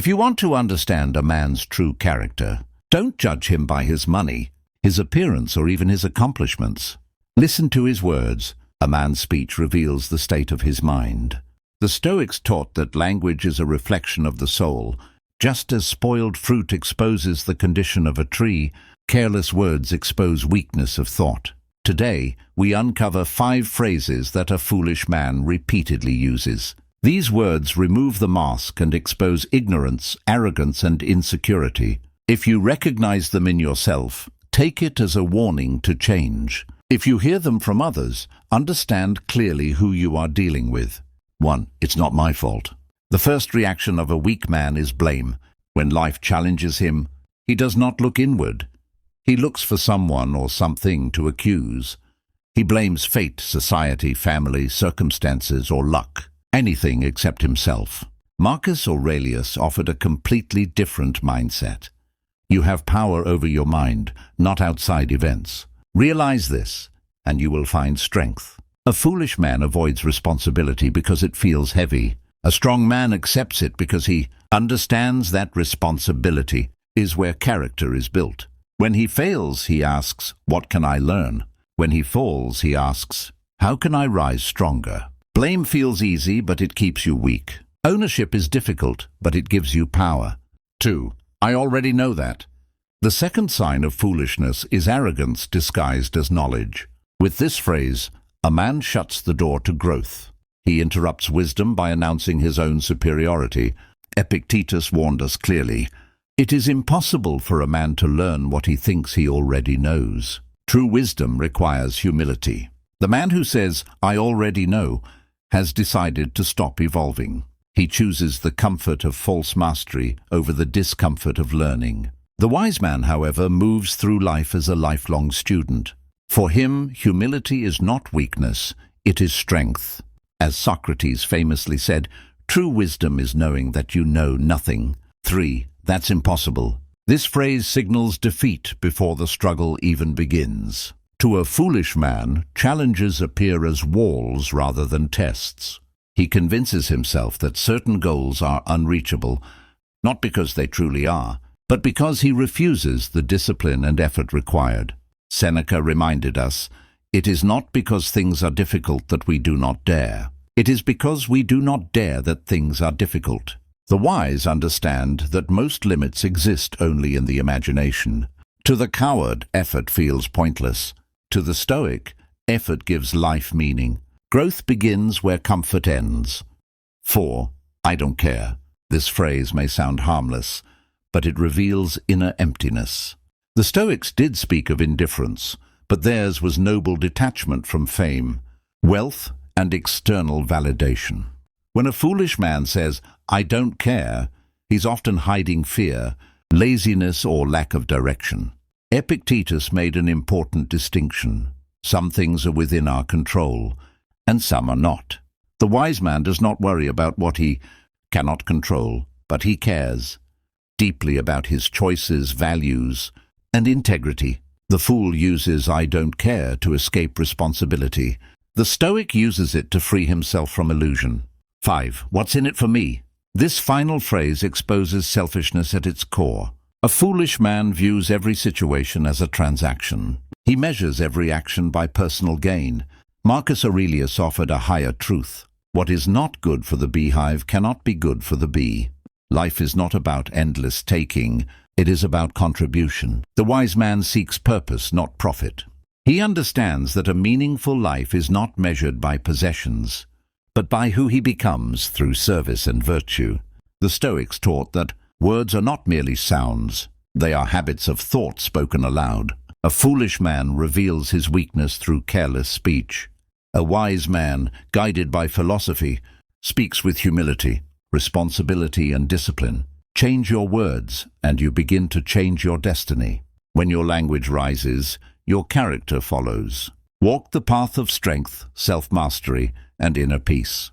If you want to understand a man's true character, don't judge him by his money, his appearance, or even his accomplishments. Listen to his words. A man's speech reveals the state of his mind. The Stoics taught that language is a reflection of the soul. Just as spoiled fruit exposes the condition of a tree, careless words expose weakness of thought. Today, we uncover 5 phrases that a foolish man repeatedly uses. These words remove the mask and expose ignorance, arrogance, and insecurity. If you recognize them in yourself, take it as a warning to change. If you hear them from others, understand clearly who you are dealing with. 1. It's not my fault. The first reaction of a weak man is blame. When life challenges him, he does not look inward. He looks for someone or something to accuse. He blames fate, society, family, circumstances, or luck. Anything except himself. Marcus Aurelius offered a completely different mindset. You have power over your mind, not outside events. Realize this, and you will find strength. A foolish man avoids responsibility because it feels heavy. A strong man accepts it because he understands that responsibility is where character is built. When he fails, he asks, "What can I learn?" When he falls, he asks, "How can I rise stronger?" Blame feels easy, but it keeps you weak. Ownership is difficult, but it gives you power. 2. I already know that. The second sign of foolishness is arrogance disguised as knowledge. With this phrase, a man shuts the door to growth. He interrupts wisdom by announcing his own superiority. Epictetus warned us clearly, "It is impossible for a man to learn what he thinks he already knows." True wisdom requires humility. The man who says, "I already know," has decided to stop evolving. He chooses the comfort of false mastery over the discomfort of learning. The wise man, however, moves through life as a lifelong student. For him, humility is not weakness, it is strength. As Socrates famously said, true wisdom is knowing that you know nothing. 3. That's impossible. This phrase signals defeat before the struggle even begins. To a foolish man, challenges appear as walls rather than tests. He convinces himself that certain goals are unreachable, not because they truly are, but because he refuses the discipline and effort required. Seneca reminded us, "It is not because things are difficult that we do not dare. It is because we do not dare that things are difficult." The wise understand that most limits exist only in the imagination. To the coward, effort feels pointless. To the Stoic, effort gives life meaning. Growth begins where comfort ends. 4. I don't care. This phrase may sound harmless, but it reveals inner emptiness. The Stoics did speak of indifference, but theirs was noble detachment from fame, wealth, and external validation. When a foolish man says, "I don't care," he's often hiding fear, laziness, or lack of direction. Epictetus made an important distinction. Some things are within our control, and some are not. The wise man does not worry about what he cannot control, but he cares deeply about his choices, values, and integrity. The fool uses "I don't care" to escape responsibility. The Stoic uses it to free himself from illusion. 5. What's in it for me? This final phrase exposes selfishness at its core. A foolish man views every situation as a transaction. He measures every action by personal gain. Marcus Aurelius offered a higher truth. What is not good for the beehive cannot be good for the bee. Life is not about endless taking, it is about contribution. The wise man seeks purpose, not profit. He understands that a meaningful life is not measured by possessions, but by who he becomes through service and virtue. The Stoics taught that words are not merely sounds, they are habits of thought spoken aloud. A foolish man reveals his weakness through careless speech. A wise man, guided by philosophy, speaks with humility, responsibility, and discipline. Change your words, and you begin to change your destiny. When your language rises, your character follows. Walk the path of strength, self-mastery, and inner peace.